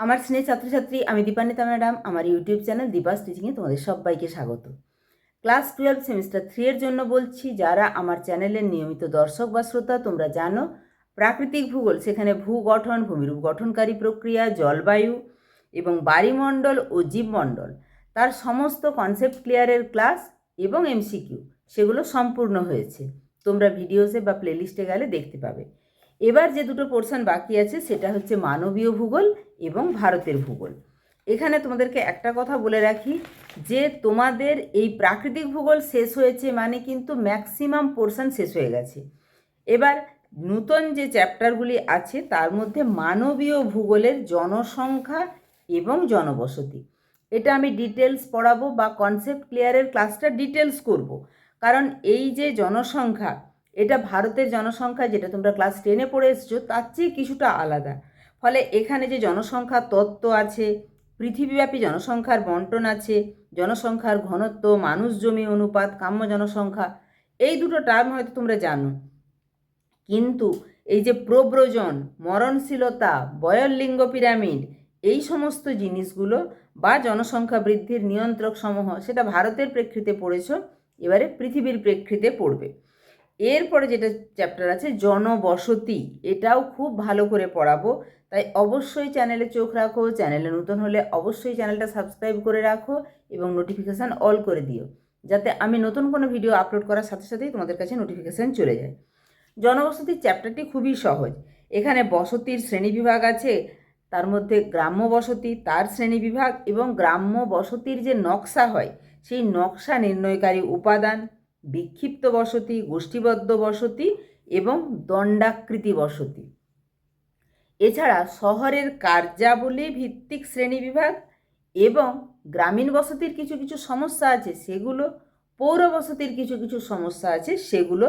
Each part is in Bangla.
আমার স্নেহ ছাত্রছাত্রী, আমি দীপান্বিতা ম্যাডাম। আমার ইউটিউব চ্যানেল দীপাস টিচিংয়ে তোমাদের সবাইকে স্বাগত। ক্লাস 12 সেমিস্টার 3 এর জন্য বলছি। যারা আমার চ্যানেলের নিয়মিত দর্শক বা শ্রোতা, তোমরা জানো প্রাকৃতিক ভূগোল, সেখানে ভূগঠন, ভূমিরূপ গঠনকারী প্রক্রিয়া, জলবায়ু এবং বায়ুমণ্ডল ও জীবমণ্ডল, তার সমস্ত কনসেপ্ট ক্লিয়ারের ক্লাস এবং এমসিকিউ সেগুলো সম্পূর্ণ হয়েছে। তোমরা ভিডিওসে বা প্লেলিস্টে গেলে দেখতে পাবে। এবার যে দুটো পোর্শন বাকি আছে সেটা হচ্ছে মানবীয় ভূগোল এবং ভারতের ভূগোল। এখানে তোমাদেরকে একটা কথা বলে রাখি যে তোমাদের এই প্রাকৃতিক ভূগোল শেষ হয়েছে মানে কিন্তু ম্যাক্সিমাম পোর্শন শেষ হয়ে গেছে। এবার নূতন যে চ্যাপ্টারগুলি আছে তার মধ্যে মানবীয় ভূগোলের জনসংখ্যা এবং জনবসতি, এটা আমি ডিটেলস পড়াবো বা কনসেপ্ট ক্লিয়ারের ক্লাসটা ডিটেলস করব। কারণ এই যে জনসংখ্যা, এটা ভারতের জনসংখ্যা যেটা তোমরা ক্লাস 10-এ পড়ে এসছো তার চেয়ে কিছুটা আলাদা। ফলে এখানে যে জনসংখ্যা তত্ত্ব আছে, পৃথিবীব্যাপী জনসংখ্যার বন্টন আছে, জনসংখ্যার ঘনত্ব, মানুষ জমি অনুপাত, কাম্য জনসংখ্যা, এই দুটো টার্ম হয়তো তোমরা জানো। কিন্তু এই যে প্রব্রজন, মরণশীলতা, বয়ঃলিঙ্গ পিরামিড, এই সমস্ত জিনিসগুলো বা জনসংখ্যা বৃদ্ধির নিয়ন্ত্রক সমূহ, সেটা ভারতের প্রেক্ষিতে পড়েছ, এবারে পৃথিবীর প্রেক্ষিতে পড়বে। এরপরে যেটা চ্যাপ্টার আছে জনবসতি, এটাও খুব ভালো করে পড়াবো। তাই অবশ্যই চ্যানেলে চোখ রাখো। চ্যানেলে নতুন হলে অবশ্যই চ্যানেলটা সাবস্ক্রাইব করে রাখো এবং নোটিফিকেশান অল করে দিও, যাতে আমি নতুন কোনো ভিডিও আপলোড করার সাথে সাথেই তোমাদের কাছে নোটিফিকেশান চলে যায়। জনবসতির চ্যাপ্টারটি খুবই সহজ। এখানে বসতির শ্রেণীবিভাগ আছে, তার মধ্যে গ্রাম্য বসতি, তার শ্রেণীবিভাগ এবং গ্রাম্য বসতির যে নকশা হয় সেই নকশা নির্ণয়কারী উপাদান, বিক্ষিপ্ত বসতি, গোষ্ঠীবদ্ধ বসতি এবং দণ্ডাকৃতি বসতি। এছাড়া শহরের কার্যাবলী ভিত্তিক শ্রেণীবিভাগ এবং গ্রামীণ বসতির কিছু কিছু সমস্যা আছে সেগুলো, পৌর বসতির কিছু কিছু সমস্যা আছে সেগুলো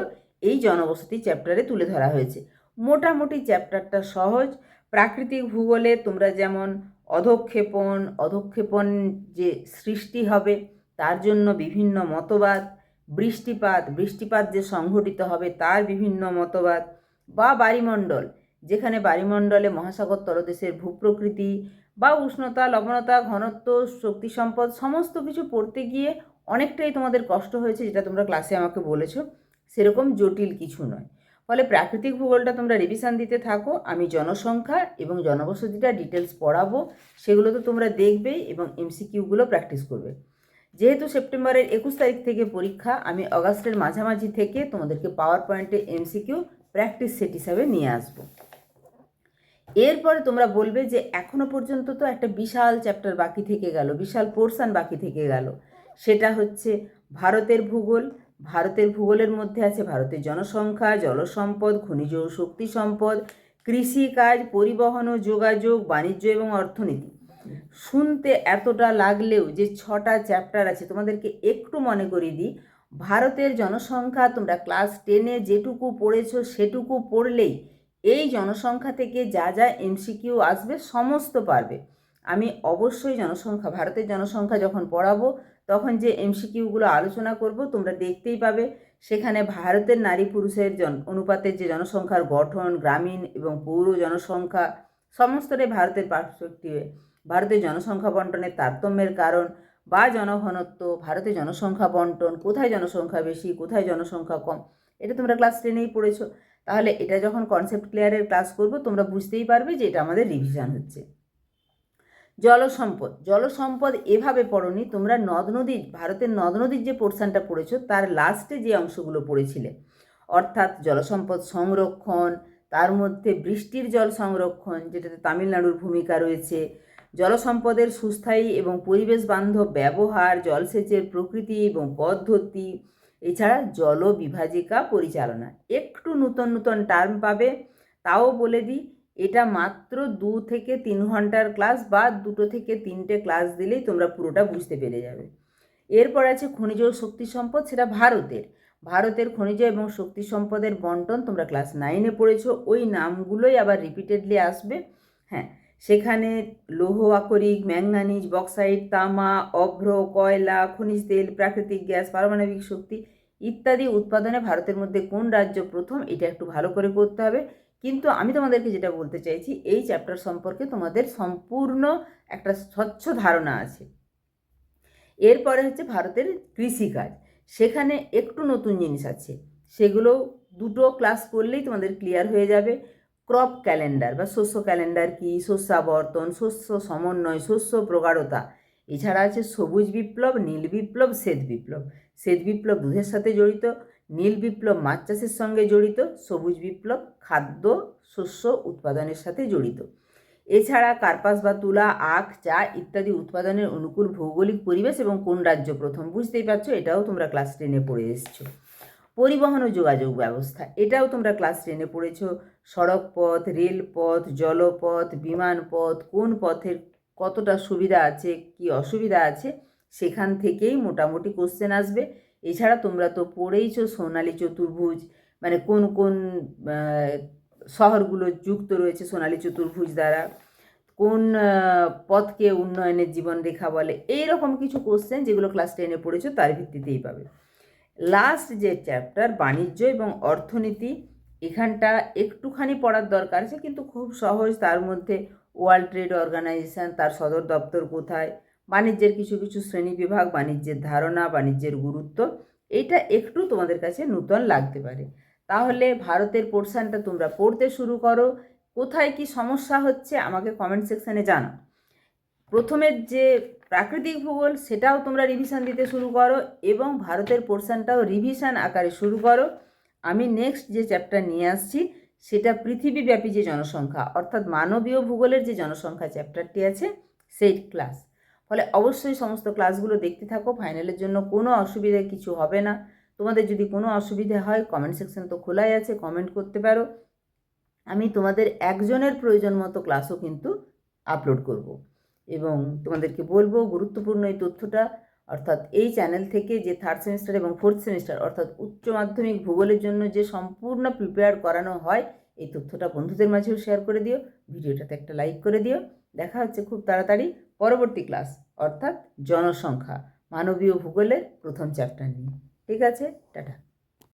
এই জনবসতি চ্যাপ্টারে তুলে ধরা হয়েছে। মোটামুটি চ্যাপ্টারটা সহজ। প্রাকৃতিক ভূগোলে তোমরা যেমন অধঃক্ষেপণ যে সৃষ্টি হবে তার জন্য বিভিন্ন মতবাদ, বৃষ্টিপাত যে সংঘটিত হবে তার বিভিন্ন মতবাদ, বা বায়ুমণ্ডল, যেখানে বায়ুমণ্ডলে মহাসাগর তলদেশের ভূপ্রকৃতি বা উষ্ণতা, লবণতা, ঘনত্ব, শক্তি সম্পদ সমস্ত কিছু পড়তে গিয়ে অনেকটাই তোমাদের কষ্ট হয়েছে, যেটা তোমরা ক্লাসে আমাকে বলেছো। সেরকম জটিল কিছু নয়। ফলে প্রাকৃতিক ভূগোলটা তোমরা রিভিশন দিতে থাকো। আমি জনসংখ্যা এবং জনবসতিটা ডিটেলস পড়াবো, সেগুলো তো তোমরা দেখবেই এবং এমসিকিউগুলো প্র্যাকটিস করবে। যেহেতু সেপ্টেম্বরের 21 তারিখ থেকে পরীক্ষা, আমি অগাস্টের মাঝামাঝি থেকে তোমাদেরকে পাওয়ার পয়েন্টে এমসিকিউ প্র্যাকটিস সেট হিসাবে নিয়ে আসবো। এরপরে তোমরা বলবে যে এখনো পর্যন্ত তো একটা বিশাল চ্যাপ্টার বাকি থেকে গেল, বিশাল পোর্শন বাকি থেকে গেল, সেটা হচ্ছে ভারতের ভূগোল। ভারতের ভূগোলের মধ্যে আছে ভারতের জনসংখ্যা, জলসম্পদ, খনিজ ও শক্তি সম্পদ, কৃষিকাজ, পরিবহন ও যোগাযোগ, বাণিজ্য এবং অর্থনীতি। শুনতে এতটা লাগলেও যে 6টা চ্যাপ্টার আছে, তোমাদেরকে একটু মনে করিয়ে দিই। ভারতের জনসংখ্যা তোমরা ক্লাস 10-এ যেটুকু পড়েছো সেটুকু পড়লেই এই জনসংখ্যা থেকে যা যা এমসিকিউ আসবে সমস্ত পারবে। আমি অবশ্যই ভারতের জনসংখ্যা যখন পড়াবো তখন যে এমসিকিউগুলো আলোচনা করব তোমরা দেখতেই পাবে। সেখানে ভারতের নারী পুরুষের অনুপাতের যে জনসংখ্যার গঠন, গ্রামীণ এবং পৌর জনসংখ্যা সমস্তটাই ভারতের পার্সপেক্টিভে, ভারতের জনসংখ্যা বন্টনের তারতম্যের কারণ বা জনঘনত্ব, ভারতের জনসংখ্যা বন্টন, কোথায় জনসংখ্যা বেশি কোথায় জনসংখ্যা কম, এটা তোমরা ক্লাস 10-এই পড়েছো। তাহলে এটা যখন কনসেপ্ট ক্লিয়ারের ক্লাস করব তোমরা বুঝতেই পারবে যে এটা আমাদের রিভিশন হচ্ছে। জলসম্পদ এভাবে পড়নি তোমরা। নদ নদী, ভারতের নদ নদীর যে পোর্শনটা পড়েছো তার লাস্টে যে অংশগুলো পড়েছিলে, অর্থাৎ জলসম্পদ সংরক্ষণ, তার মধ্যে বৃষ্টির জল সংরক্ষণ যেটাতে তামিলনাড়ুর ভূমিকা রয়েছে, জলসম্পদের সুস্থায়ী এবং পরিবেশ বান্ধব ব্যবহার, জলসেচের প্রকৃতি এবং পদ্ধতি, এছাড়া জল বিভাজিকা পরিচালনা। একটু নূতন নূতন টার্ম পাবে, তাও বলে দিই এটা মাত্র 2 থেকে 3 ঘন্টার ক্লাস বা 2 থেকে 3টে ক্লাস দিলেই তোমরা পুরোটা বুঝতে পেরে যাবে। এরপর আছে খনিজ ও শক্তি সম্পদ, সেটা ভারতের খনিজ এবং শক্তি সম্পদের বন্টন তোমরা ক্লাস 9-এ পড়েছো, ওই নামগুলোই আবার রিপিটেডলি আসবে। হ্যাঁ, সেখানে লৌহ আকরিক, ম্যাঙ্গানিজ, বক্সাইট, তামা, অভ্র, কয়লা, খনিজ তেল, প্রাকৃতিক গ্যাস, পারমাণবিক শক্তি ইত্যাদি উৎপাদনে ভারতের মধ্যে কোন রাজ্য প্রথম, এটা একটু ভালো করে করতে হবে। কিন্তু আমি তোমাদেরকে যেটা বলতে চাইছি, এই চ্যাপ্টার সম্পর্কে তোমাদের সম্পূর্ণ একটা স্বচ্ছ ধারণা আছে। এরপরে হচ্ছে ভারতের কৃষিকাজ, সেখানে একটু নতুন জিনিস আছে, সেগুলো দুটো ক্লাস করলেই তোমাদের ক্লিয়ার হয়ে যাবে। ক্রপ ক্যালেন্ডার বা শস্য ক্যালেন্ডার কি, শস্যাবর্তন, শস্য সমন্বয়, শস্য প্রগাঢ়তা, এছাড়া আছে সবুজ বিপ্লব, নীল বিপ্লব, শ্বেত বিপ্লব। শ্বেত বিপ্লব দুধের সাথে জড়িত, নীল বিপ্লব মাছ চাষের সঙ্গে জড়িত, সবুজ বিপ্লব খাদ্য শস্য উৎপাদনের সাথে জড়িত। এছাড়া কার্পাস বা তুলা, আখ, চা ইত্যাদি উৎপাদনের অনুকূল ভৌগোলিক পরিবেশ এবং কোন রাজ্য প্রথম, বুঝতেই পারছো, এটাও তোমরা ক্লাস 10-এ পড়ে এসছো। পরিবহন ও যোগাযোগ ব্যবস্থা, এটাও তোমরা ক্লাস 10-এ পড়েছো। সড়ক পথ, রেলপথ, জলপথ, বিমানপথ, কোন পথের কতটা সুবিধা আছে কি অসুবিধা আছে, সেখান থেকেই মোটামুটি কোশ্চেন আসবে। এছাড়া তোমরা তো পড়েইছো সোনালী চতুর্ভুজ, মানে কোন কোন শহরগুলো যুক্ত রয়েছে সোনালী চতুর্ভুজ দ্বারা, কোন পথকে উন্নয়নের জীবনরেখা বলে, এইরকম কিছু কোশ্চেন যেগুলো ক্লাস 10-এ পড়েছো তার ভিত্তিতেই পাবে। লাস্ট যে চ্যাপ্টার বাণিজ্য এবং অর্থনীতি, এখানটা একটুখানি পড়ার দরকার আছে, কিন্তু খুব সহজ। তার মধ্যে ওয়ার্ল্ড ট্রেড অর্গানাইজেশন, তার সদর দপ্তর কোথায়, বাণিজ্যের কিছু কিছু শ্রেণী বিভাগ, বাণিজ্যের ধারণা, বাণিজ্যের গুরুত্ব, এইটা একটু তোমাদের কাছে নূতন লাগতে পারে। তাহলে ভারতের পোর্শনটা তোমরা পড়তে শুরু করো। কোথায় কি সমস্যা হচ্ছে আমাকে কমেন্ট সেকশানে জানাও। প্রথমের যে প্রাকৃতিক ভূগোল, সেটাও তোমরা রিভিশন দিতে শুরু করো এবং ভারতের পোর্শনটাও রিভিশন আকারে শুরু করো। আমি নেক্সট যে চ্যাপ্টার নিয়ে আসছি সেটা পৃথিবীব্যাপী যে জনসংখ্যা, অর্থাৎ মানবীয় ভূগোলের যে জনসংখ্যা চ্যাপ্টারটি আছে সেই ক্লাস। ফলে অবশ্যই সমস্ত ক্লাসগুলো দেখতে থাকো, ফাইনালের জন্য কোনো অসুবিধা কিছু হবে না। তোমাদের যদি কোনো অসুবিধা হয় কমেন্ট সেকশন তো খোলাই আছে, কমেন্ট করতে পারো। আমি তোমাদের একজনের প্রয়োজন মতো ক্লাসও কিন্তু আপলোড করব এবং তোমাদেরকে বলবো গুরুত্বপূর্ণ এই তথ্যটা, অর্থাৎ এই চ্যানেল থেকে যে 3rd সেমিস্টার এবং 4th সেমিস্টার অর্থাৎ উচ্চ মাধ্যমিক ভূগোলের জন্য যে সম্পূর্ণ প্রিপেয়ার করানো হয়, এই তথ্যটা বন্ধুদের মাঝেও শেয়ার করে দিও, ভিডিওটাতে একটা লাইক করে দিও। দেখা হচ্ছে খুব তাড়াতাড়ি পরবর্তী ক্লাস, অর্থাৎ জনসংখ্যা মানবীয় ভূগোলের প্রথম চ্যাপ্টার নিয়ে। ঠিক আছে, টাটা।